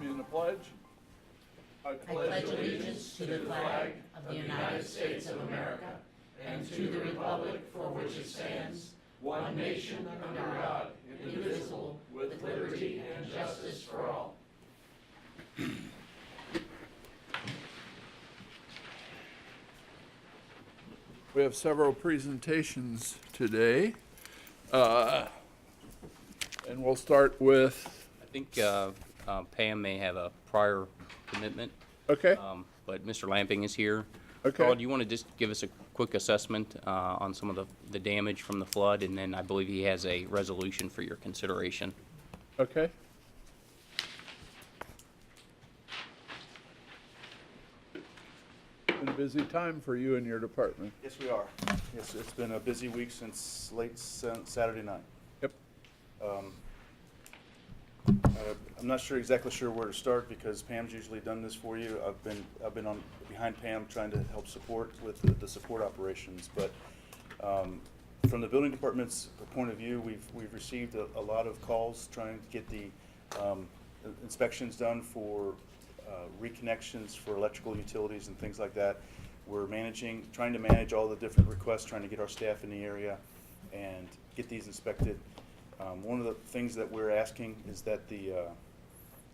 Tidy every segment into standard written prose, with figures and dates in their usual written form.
me in the pledge. I pledge allegiance to the flag of the United States of America and to the republic for which it stands, one nation under God, indivisible, with liberty and justice for all. We have several presentations today. And we'll start with, I think Pam may have a prior commitment, okay, but Mr. Lamping is here. Okay. Carl, do you want to just give us a quick assessment on some of the damage from the flood? And then I believe he has a resolution for your consideration. okay. Been a busy time for you and your department. Yes, we are. Yes, it's been a busy week since late Saturday night. Yep. I'm not exactly sure where to start because Pam's usually done this for you. I've been behind Pam trying to help support with the support operations. But from the building department's point of view, we've received a lot of calls trying to get the inspections done for reconnections for electrical utilities and things like that. We're trying to manage all the different requests, trying to get our staff in the area and get these inspected. One of the things that we're asking is that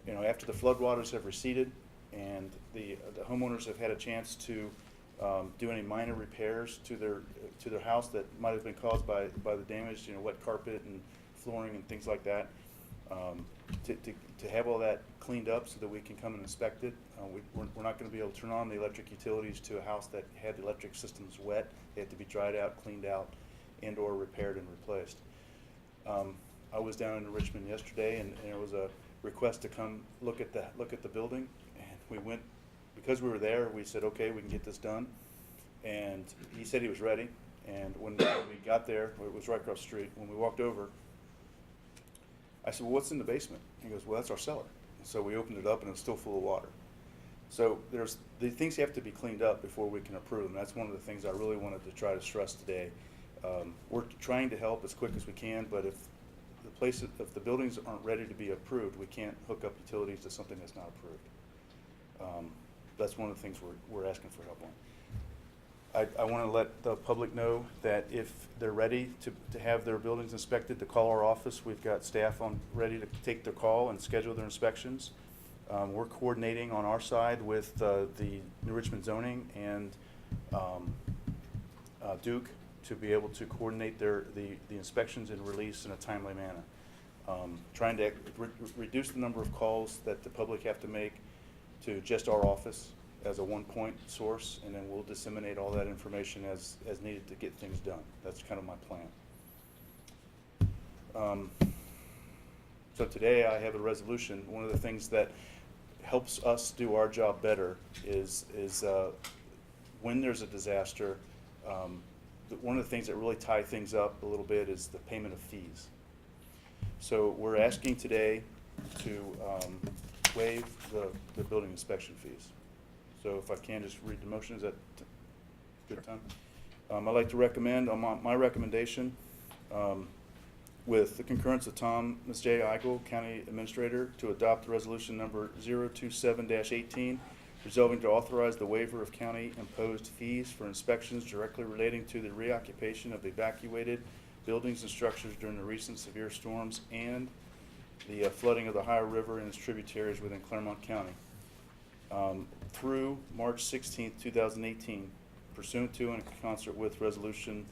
after the floodwaters have receded and the homeowners have had a chance to do any minor repairs to their house that might have been caused by the damage, wet carpet and flooring and things like that, to have all that cleaned up so that we can come and inspect it. We're not going to be able to turn on the electric utilities to a house that had the electric systems wet. They have to be dried out, cleaned out, and or repaired and replaced. I was down in Richmond yesterday, and there was a request to come look at the building, and we went because we were there. We said, okay, we can get this done, and he said he was ready. And when we got there, it was right across the street. When we walked over, I said, well, what's in the basement? He goes, well, that's our cellar. So we opened it up, and it was still full of water. So the things have to be cleaned up before we can approve them. That's one of the things I really wanted to try to stress today. We're trying to help as quick as we can, but if the buildings aren't ready to be approved, we can't hook up utilities to something that's not approved. That's one of the things we're asking for help on. I want to let the public know that if they're ready to have their buildings inspected, to call our office. We've got staff ready to take their call and schedule their inspections. We're coordinating on our side with the New Richmond zoning and Duke to be able to coordinate the inspections and release in a timely manner. Trying to reduce the number of calls that the public have to make to just our office as a one-point source, and then we'll disseminate all that information as needed to get things done. That's kind of my plan. So today I have a resolution. One of the things that helps us do our job better is when there's a disaster, one of the things that really tie things up a little bit is the payment of fees. So we're asking today to waive the building inspection fees. So if I can just read the motion, is that a good time? I'd like to recommend, on my recommendation, with the concurrence of Ms. J. Eigel, County Administrator, to adopt resolution number 027-18, resolving to authorize the waiver of county-imposed fees for inspections directly relating to the reoccupation of evacuated buildings and structures during the recent severe storms and the flooding of the Ohio River and its tributaries within Clermont County. Through March 16th, 2018, pursuant to and in concert with resolution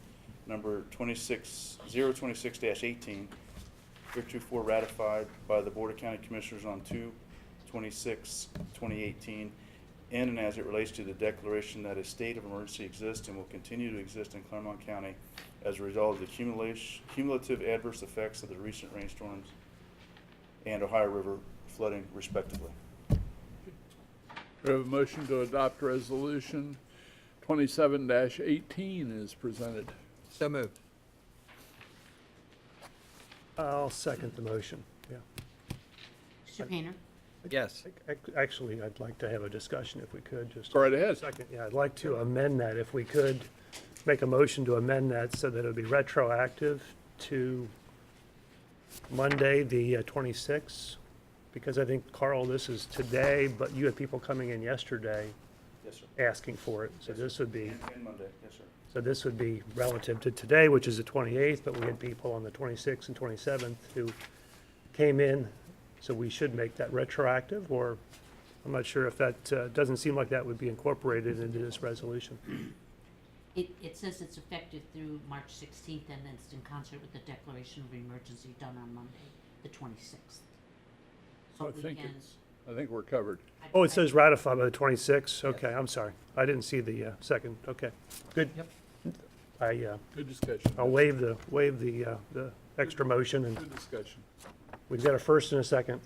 number 026-18, heretofore ratified by the Board of County Commissioners on 2/26/2018, in and as it relates to the declaration that a state of emergency exists and will continue to exist in Clermont County as a result of the cumulative adverse effects of the recent rainstorms and Ohio River flooding, respectively. We have a motion to adopt resolution 27-18 is presented. So moved. I'll second the motion, yeah. Mr. Painter? Yes. Actually, I'd like to have a discussion if we could, just. Go right ahead. Second, yeah, I'd like to amend that if we could, make a motion to amend that so that it would be retroactive to Monday, the 26th, Because I think, Carl, this is today, but you had people coming in yesterday Yes, sir. asking for it. So Yes, this would be, And Monday, yes, sir. so this would be relative to today, which is the 28th, but we had people on the 26th and 27th who came in. So we should make that retroactive, or I'm not sure if that, doesn't seem like that would be incorporated into this resolution. It says it's effective through March 16th, and then it's in concert with the declaration of emergency done on Monday, the 26th. So I we think can. I think we're covered. Oh, it says ratified by the 26th. Okay, I'm sorry. I didn't see the second. Okay, good. Yep. Good discussion. I'll waive the extra motion, and Good discussion. we've got a first and a second.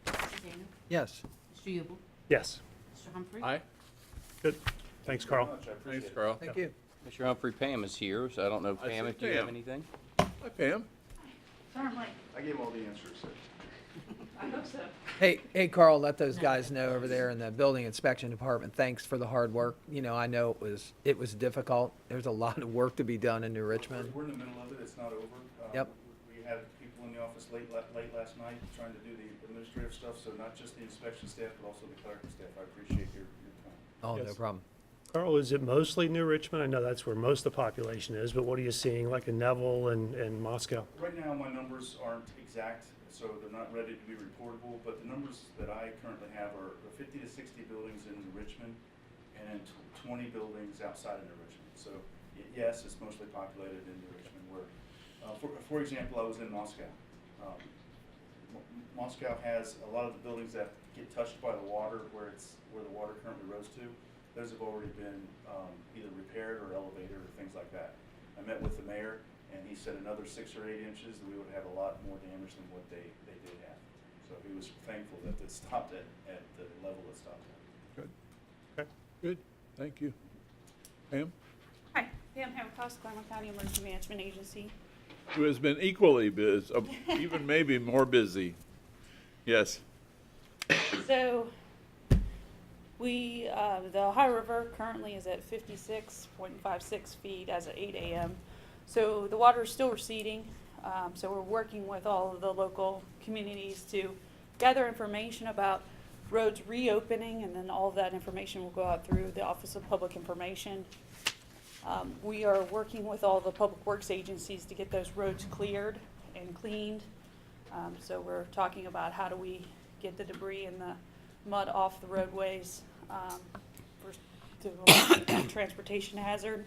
Mr. Daniel? Yes. Mr. Yubel? Yes, Mr. Humphrey? Aye. good. Thanks, Carl. Very much. I appreciate Thanks, it. Carl. Thank you. Mr. Humphrey, Pam is here, so I don't know, I Pam, see if you have Pam. anything? Hi, Pam. I gave all the answers, so. Hey, Carl, let those guys know over there in the building inspection department, thanks for the hard work. You know, I know it was difficult. There's a lot of work to be done in New Richmond. We're in the middle of it, it's not over. Yep. We had people in the office late last night trying to do the administrative stuff, so not just the inspection staff, but also the clerical staff. I appreciate your time. Oh, no Yes. problem. Carl, is it mostly New Richmond? I know that's where most of the population is, but what are you seeing, like in Neville and Moscow? Right now, my numbers aren't exact, so they're not ready to be reportable, but the numbers that I currently have are 50 to 60 buildings in New Richmond and 20 buildings outside of New Richmond. So yes, it's mostly populated in New Richmond, where, for example, I was in Moscow. Moscow has a lot of the buildings that get touched by the water, where the water currently rose to. Those have already been either repaired or elevated or things like that. I met with the mayor, and he said another 6 or 8 inches, and we would have a lot more damage than what they did have. So he was thankful that it stopped at the level it stopped at. Good. Okay, good. Thank you. Pam, Hi, Pam Haverkoss, Clermont County Emergency Management Agency. who has been equally busy, even maybe more busy. Yes. So, the Ohio River currently is at 56.56 feet as of 8 a.m. So the water is still receding. So we're working with all of the local communities to gather information about roads reopening, and then all of that information will go out through the Office of Public Information. We are working with all the public works agencies to get those roads cleared and cleaned. So we're talking about how do we get the debris and the mud off the roadways to avoid that transportation hazard.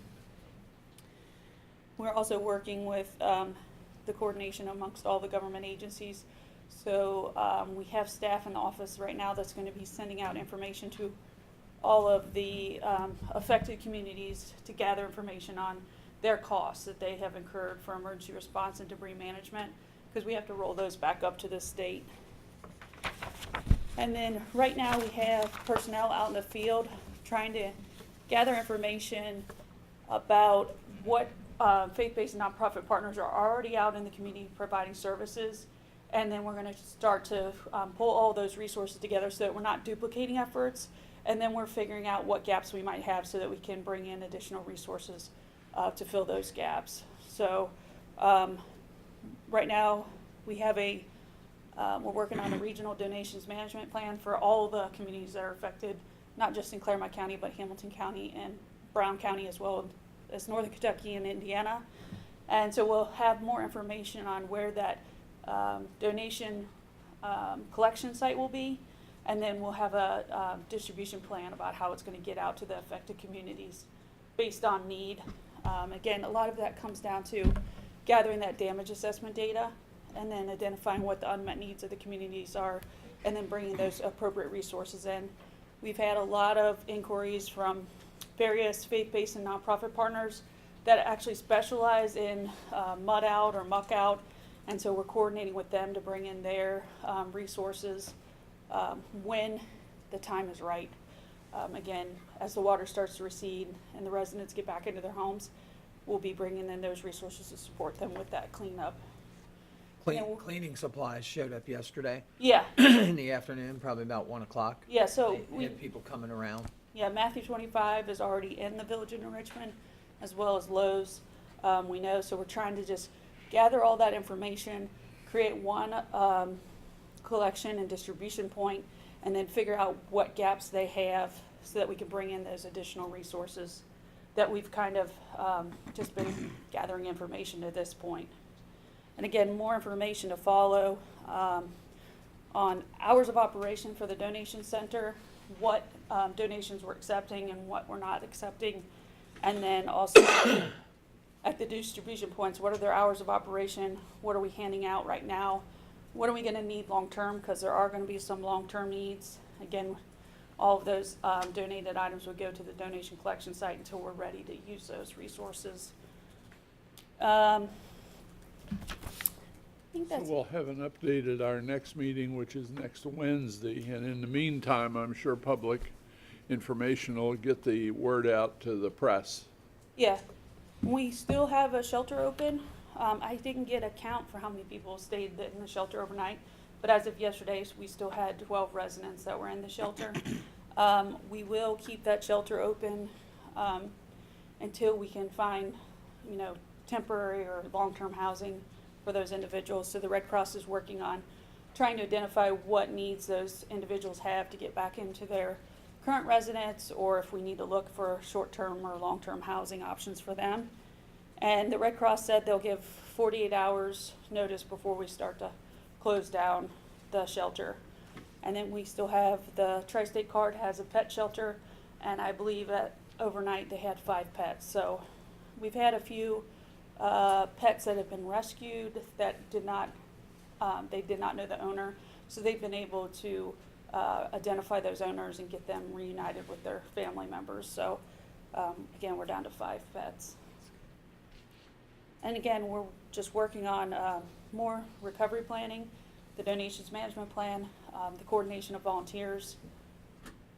We're also working with the coordination amongst all the government agencies. So we have staff in the office right now that's going to be sending out information to all of the affected communities to gather information on their costs that they have incurred for emergency response and debris management, because we have to roll those back up to the state. And then right now we have personnel out in the field trying to gather information about what faith-based nonprofit partners are already out in the community providing services. And then we're going to start to pull all those resources together so that we're not duplicating efforts. And then we're figuring out what gaps we might have so that we can bring in additional resources to fill those gaps. So right now we have we're working on a regional donations management plan for all the communities that are affected, not just in Clermont County, but Hamilton County and Brown County, as well as Northern Kentucky and Indiana. And so we'll have more information on where that donation collection site will be. And then we'll have a distribution plan about how it's going to get out to the affected communities based on need. Again, a lot of that comes down to gathering that damage assessment data and then identifying what the unmet needs of the communities are, and then bringing those appropriate resources in. We've had a lot of inquiries from various faith-based and nonprofit partners that actually specialize in mud out or muck out, and so we're coordinating with them to bring in their resources when the time is right. Again, as the water starts to recede and the residents get back into their homes, we'll be bringing in those resources to support them with that cleanup. Cleaning supplies showed up yesterday Yeah, in the afternoon, probably about 1 o'clock. yeah, so They we, had people coming around. yeah, Matthew 25 is already in the Village of New Richmond, as well as Lowe's, we know, so we're trying to just gather all that information, create one collection and distribution point, and then figure out what gaps they have so that we can bring in those additional resources that we've kind of just been gathering information to this point. And again, more information to follow on hours of operation for the donation center, what donations we're accepting and what we're not accepting, and then also at the distribution points, what are their hours of operation, what are we handing out right now, what are we going to need long-term, because there are going to be some long-term needs. Again, all of those donated items would go to the donation collection site until we're ready to use those resources. I think So that's we'll have an update at our next meeting, which is next Wednesday. And in the meantime, I'm sure public information will get the word out to the press. Yeah, we still have a shelter open. I didn't get a count for how many people stayed in the shelter overnight, but as of yesterday, we still had 12 residents that were in the shelter. We will keep that shelter open until we can find, temporary or long-term housing for those individuals. So the Red Cross is working on trying to identify what needs those individuals have to get back into their current residence, or if we need to look for short-term or long-term housing options for them. And the Red Cross said they'll give 48 hours notice before we start to close down the shelter. And then we still have the Tri-State Card has a pet shelter, and I believe that overnight they had 5 pets. So we've had a few pets that have been rescued that they did not know the owner. So they've been able to identify those owners and get them reunited with their family members. So again, we're down to 5 pets. And again, we're just working on more recovery planning, the donations management plan, the coordination of volunteers,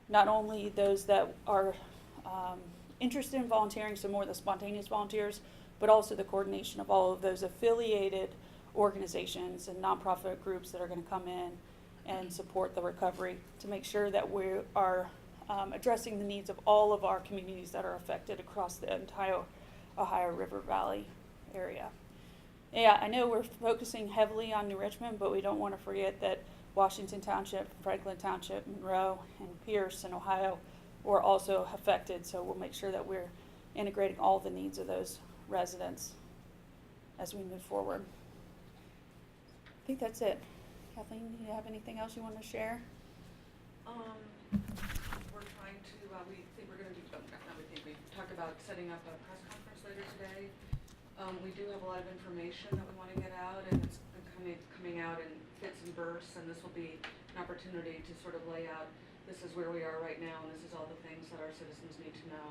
not only those that are interested in volunteering, so more the spontaneous volunteers, but also the coordination of all of those affiliated organizations and nonprofit groups that are going to come in and support the recovery to make sure that we are addressing the needs of all of our communities that are affected across the entire Ohio River Valley area. Yeah, I know we're focusing heavily on New Richmond, but we don't want to forget that Washington Township, Franklin Township, Monroe, and Pierce in Ohio were also affected, so we'll make sure that we're integrating all the needs of those residents as we move forward. I think that's it. Kathleen, do you have anything else you want to share? We're trying to, we think we're going to do, we talked about setting up a press conference later today. We do have a lot of information that we want to get out, and it's coming out in fits and bursts, and this will be an opportunity to sort of lay out, this is where we are right now, and this is all the things that our citizens need to know.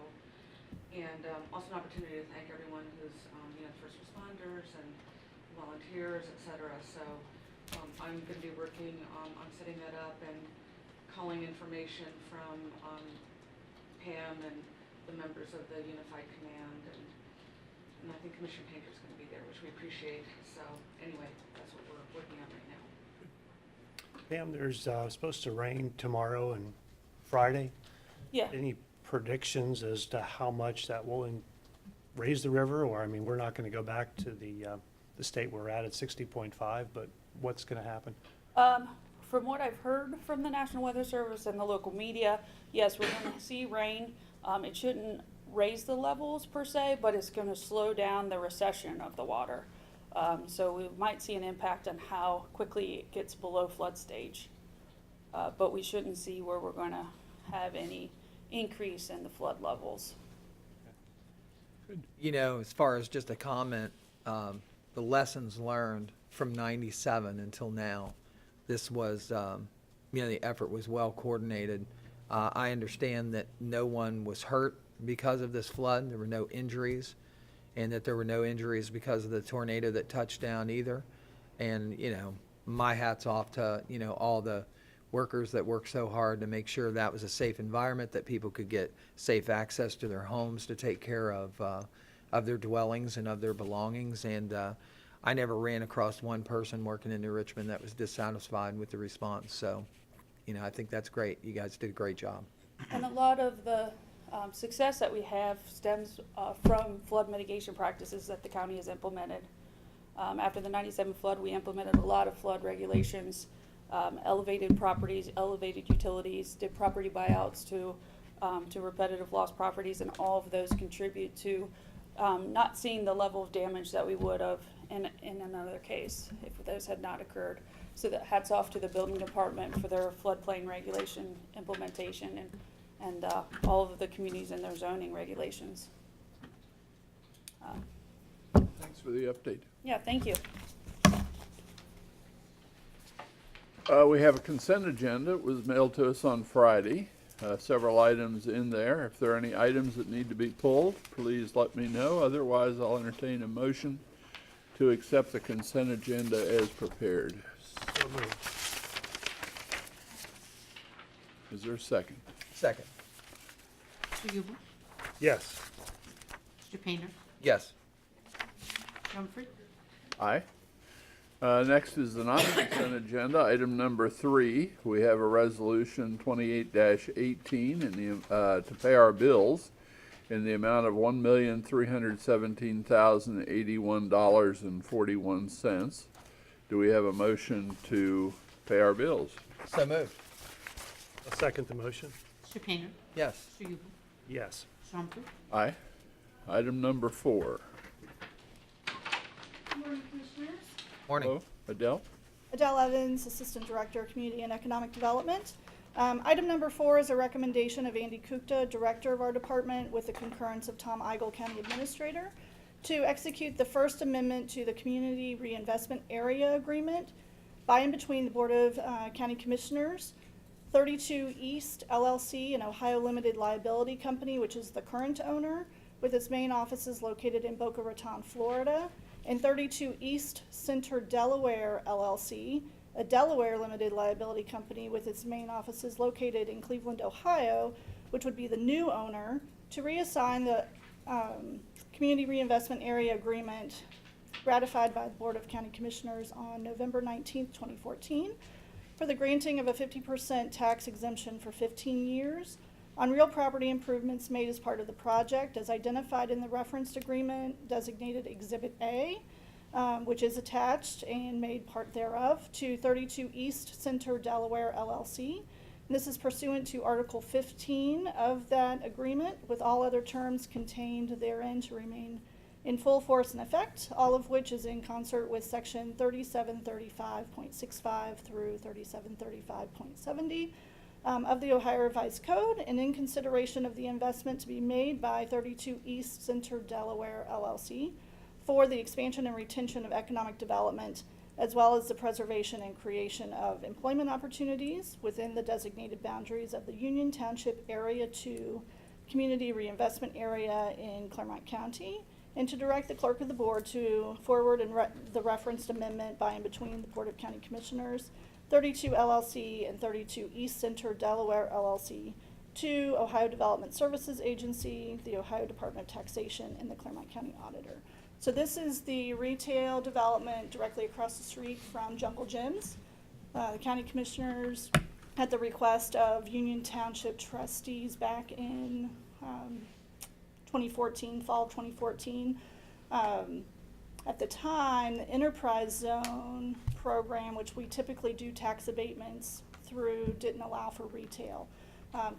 And also an opportunity to thank everyone who's, first responders and volunteers, et cetera. So I'm going to be working on setting that up and calling information from Pam and the members of the Unified Command, and I think Commissioner Painter's going to be there, which we appreciate. So anyway, that's what we're working on right now. Pam, there's supposed to rain tomorrow and Friday. Yeah. Any predictions as to how much that will raise the river? Or, I mean, we're not going to go back to the state we're at 60.5, but what's going to happen? From what I've heard from the National Weather Service and the local media, yes, we're going to see rain. It shouldn't raise the levels per se, but it's going to slow down the recession of the water. So we might see an impact on how quickly it gets below flood stage. But we shouldn't see where we're going to have any increase in the flood levels. As far as just a comment, the lessons learned from 97 until now, this was, the effort was well coordinated. I understand that no one was hurt because of this flood. There were no injuries, and that there were no injuries because of the tornado that touched down either. And, my hat's off to, all the workers that worked so hard to make sure that was a safe environment, that people could get safe access to their homes to take care of their dwellings and of their belongings. And I never ran across one person working in New Richmond that was dissatisfied with the response. So, I think that's great. You guys did a great job. And a lot of the success that we have stems from flood mitigation practices that the county has implemented. After the 97 flood, we implemented a lot of flood regulations elevated properties, elevated utilities, did property buyouts to repetitive loss properties, and all of those contribute to not seeing the level of damage that we would have in another case if those had not occurred. So that hats off to the building department for their floodplain regulation implementation and all of the communities and their zoning regulations. Thanks for the update. Yeah, thank you. We have a consent agenda. It was mailed to us on Friday. Several items in there. If there are any items that need to be pulled, please let me know. Otherwise, I'll entertain a motion to accept the consent agenda as prepared. So moved. Is there a second? Second. Mr. Hubel, Yes. Mr. Painter, Yes. Humphrey, Aye. Next is the non-consent agenda, item number 3. We have a resolution 28-18 in the, to pay our bills in the amount of $1,317,081.41. Do we have a motion to pay our bills? So moved. I'll second the motion. Mr. Painter, Yes. Mr. Hubel, Yes. Mr. Humphrey, Aye. Item number 4. Good morning, Commissioners. Morning. Hello, Adele? Adele Evans, Assistant Director of Community and Economic Development. Item number 4 is a recommendation of Andy Kukta, Director of our department, with the concurrence of Tom Eigel, County Administrator, to execute the First Amendment to the Community Reinvestment Area Agreement by and between the Board of County Commissioners, 32 East LLC, an Ohio Limited Liability Company, which is the current owner, with its main offices located in Boca Raton, Florida, and 32 East Center Delaware LLC, a Delaware limited liability company with its main offices located in Cleveland, Ohio, which would be the new owner, to reassign the Community Reinvestment Area Agreement ratified by the Board of County Commissioners on November 19th, 2014, for the granting of a 50% tax exemption for 15 years on real property improvements made as part of the project as identified in the referenced agreement designated Exhibit A, which is attached and made part thereof to 32 East Center Delaware LLC. And this is pursuant to Article 15 of that agreement, with all other terms contained therein to remain in full force and effect, all of which is in concert with Section 3735.65 through 3735.70 of the Ohio Revised Code, and in consideration of the investment to be made by 32 East Center Delaware LLC for the expansion and retention of economic development, as well as the preservation and creation of employment opportunities within the designated boundaries of the Union Township Area 2 Community Reinvestment Area in Clermont County, and to direct the clerk of the board to forward the referenced amendment by and between the Board of County Commissioners, 32 LLC and 32 East Center Delaware LLC, to Ohio Development Services Agency, the Ohio Department of Taxation, and the Clermont County Auditor. So this is the retail development directly across the street from Jungle Gyms. The county commissioners, at the request of Union Township trustees back in 2014, fall of 2014, at the time, the enterprise zone program, which we typically do tax abatements through, didn't allow for retail.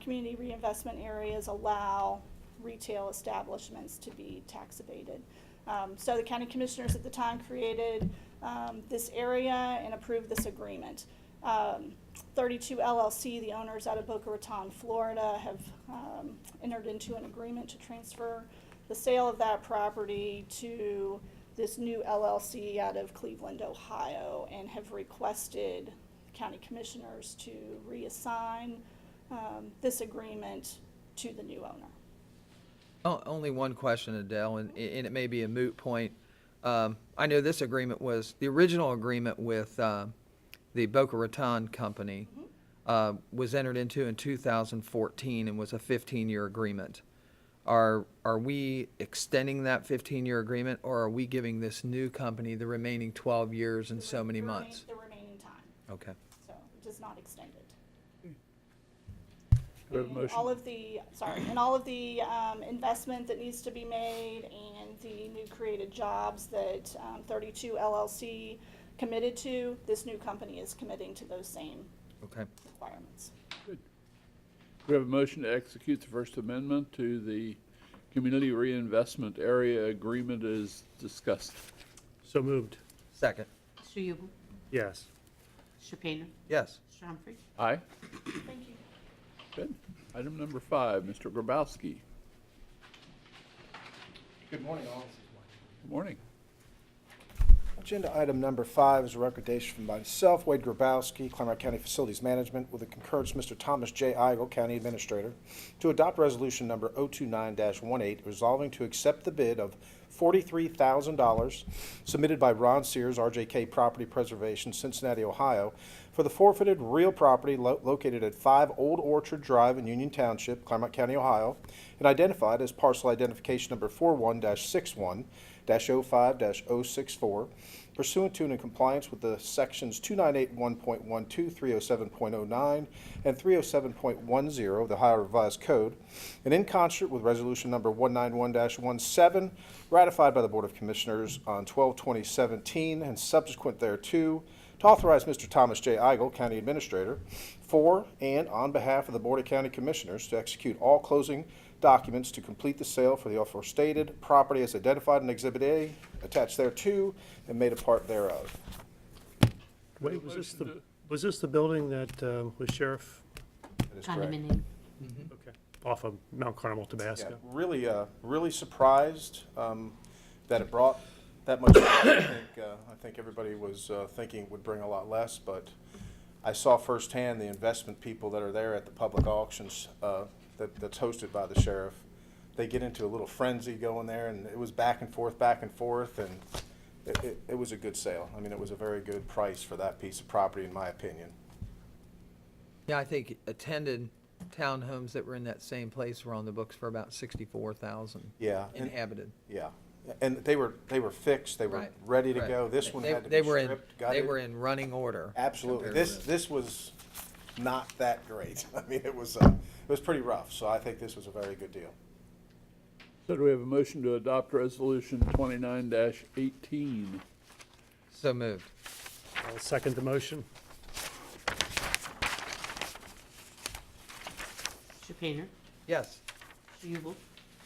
Community reinvestment areas allow retail establishments to be tax abated. So the county commissioners at the time created this area and approved this agreement. 32 LLC, the owners out of Boca Raton, Florida, have entered into an agreement to transfer the sale of that property to this new LLC out of Cleveland, Ohio, and have requested county commissioners to reassign this agreement to the new owner. Only one question, Adele, and it may be a moot point. I know this agreement was, the original agreement with the Boca Raton company was entered into in 2014 and was a 15-year agreement. Are we extending that 15-year agreement, or are we giving this new company the remaining 12 years and so many months? The remaining time, Okay. so it does not extend it. Do we have a And motion? all of the, and all of the investment that needs to be made and the new created jobs that 32 LLC committed to, this new company is committing to those same Okay. requirements. We have a motion to execute the First Amendment to the Community Reinvestment Area Agreement as discussed. So moved. Second. Mr. Ubel? Yes. Mr. Painter? Yes. Mr. Humphrey? Aye. Thank you. Good. Item number 5, Mr. Grabowski. Good morning, all. Good morning. Agenda item number 5 is a recommendation from myself, Wade Grabowski, Clermont County Facilities Management, with the concurrence of Mr. Thomas J. Eigel, County Administrator, to adopt resolution number 029-18, resolving to accept the bid of $43,000 submitted by Ron Sears, RJK Property Preservation, Cincinnati, Ohio, for the forfeited real property located at 5 Old Orchard Drive in Union Township, Clermont County, Ohio, and identified as parcel identification number 41-61-05-064, pursuant to and in compliance with the sections 2981.12, 307.09, and 307.10 of the Ohio Revised Code, and in concert with resolution number 191-17, ratified by the Board of Commissioners on 12/2017, and subsequent thereto, to authorize Mr. Thomas J. Eigel, County Administrator, for and on behalf of the Board of County Commissioners to execute all closing documents to complete the sale for the aforestated property as identified in Exhibit A, attached thereto, and made a part thereof. Wait, was this the building that was Sheriff? That is correct. Condominium. Okay. Off of Mount Carmel, Yeah, Tabasco. really surprised that it brought that much. I think everybody was thinking it would bring a lot less, but I saw firsthand the investment people that are there at the public auctions that's hosted by the sheriff. They get into a little frenzy going there, and it was back and forth, and it was a good sale. I mean, it was a very good price for that piece of property, in my opinion. Yeah, I think attended townhomes that were in that same place were on the books for about 64,000 Yeah, and, inhabited. yeah, and they were fixed. They were Right, ready to right. go. This one They- had to they be were stripped, They gutted. were in running order. Absolutely. compared to This was not that great. I mean, it was pretty rough. So I think this was a very good deal. So do we have a motion to adopt resolution 29-18? So moved. I'll second the motion. Mr. Painter? Yes. Mr. Ubel?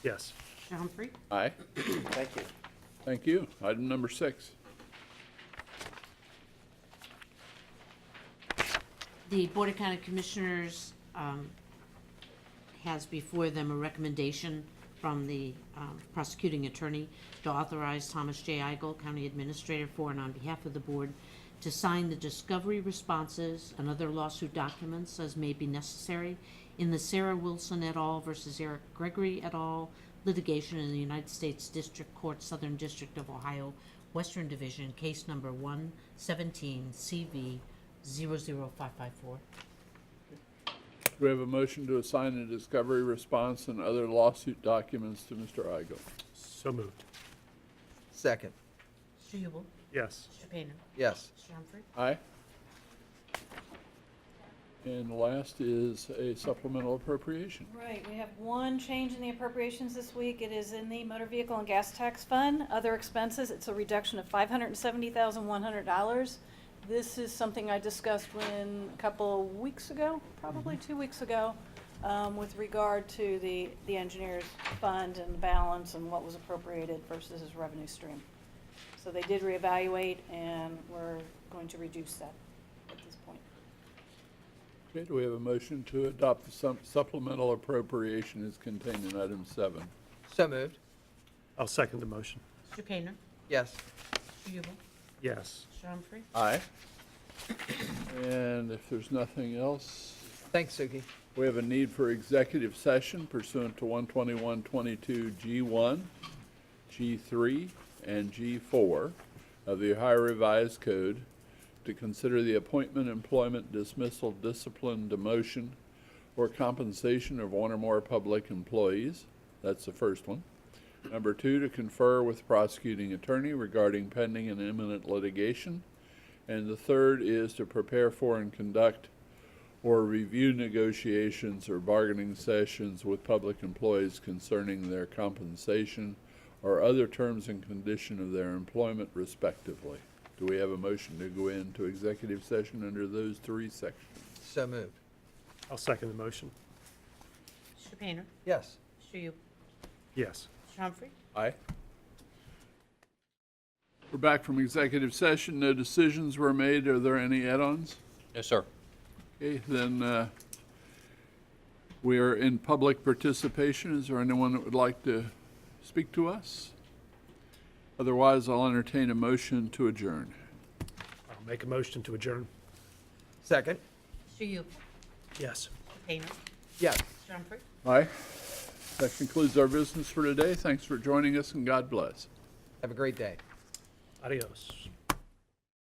Yes. Mr. Humphrey? Aye. Thank you. Thank you. Item number 6. The Board of County Commissioners has before them a recommendation from the prosecuting attorney to authorize Thomas J. Eigel, County Administrator, for and on behalf of the board, to sign the discovery responses and other lawsuit documents as may be necessary in the Sarah Wilson et al. Versus Eric Gregory et al. Litigation in the United States District Court, Southern District of Ohio, Western Division, case number 117 CV 00554. Do we have a motion to assign a discovery response and other lawsuit documents to Mr. Eigel? So moved. Second. Mr. Ubel? Yes. Mr. Painter? Yes. Mr. Humphrey? Aye. And the last is a supplemental appropriation. Right, we have one change in the appropriations this week. It is in the motor vehicle and gas tax fund, other expenses. It's a reduction of $570,100. This is something I discussed a couple of weeks ago, probably 2 weeks ago, with regard to the engineer's fund and the balance and what was appropriated versus his revenue stream. So they did reevaluate, and we're going to reduce that at this point. Okay, do we have a motion to adopt the supplemental appropriation as contained in item 7? So moved. I'll second the motion. Mr. Painter? Yes. Mr. Ubel? Yes. Mr. Humphrey? Aye. And if there's nothing else, Thanks, Suki. we have a need for executive session pursuant to 121.22 G1, G3, and G4 of the Ohio Revised Code to consider the appointment, employment, dismissal, discipline, demotion, or compensation of one or more public employees. That's the first one. Number 2, to confer with the prosecuting attorney regarding pending and imminent litigation. And the third is to prepare for and conduct or review negotiations or bargaining sessions with public employees concerning their compensation or other terms and condition of their employment respectively. Do we have a motion to go into executive session under those three sections? So moved. I'll second the motion. Mr. Painter? Yes. Mr. Yule? Yes. Mr. Humphrey? Aye. We're back from executive session. No decisions were made. Are there any add-ons? Yes, sir. Okay, then we are in public participation. Is there anyone that would like to speak to us? Otherwise, I'll entertain a motion to adjourn. I'll make a motion to adjourn. Second? Mr. Yule? Yes. Mr. Painter? Yes. Mr. Humphrey? Aye. That concludes our business for today. Thanks for joining us, and God bless. Have a great day. Adios.